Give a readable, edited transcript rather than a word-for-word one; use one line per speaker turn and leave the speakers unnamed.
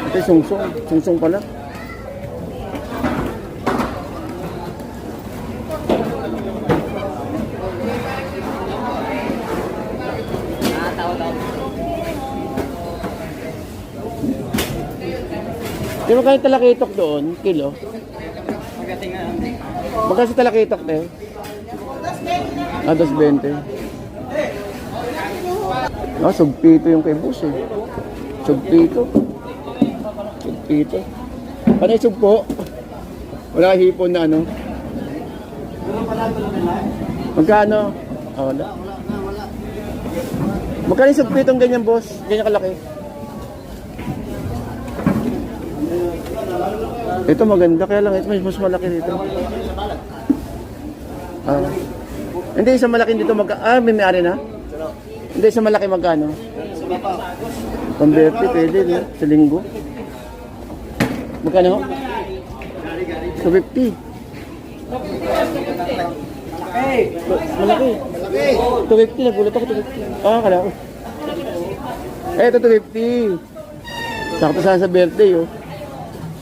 Ito yung sungsong. Sungsong pala. Di ba kayo talakitok doon? Kilo? Magkano sa talakitok eh? Ah, 2.20. Ah, sugpito yung kay boss eh. Sugpito. Sugpito. Ano yung sugpo? Wala hipon na ano? Magkano? Ah, wala. Magkano yung sugpitong ganyan boss? Ganyan kalaki? Ito maganda, kaya lang ito mas malaki dito. Ah. Hindi, isang malaki dito may-ari na? Hindi, isang malaki magkano? Pamberte, pwede no? Sa linggo. Magkano? 250. Malaki. 250, nagulat ako 250. Ah, kala ko. Eh, ito 250. Sakto sana sa birthday oh.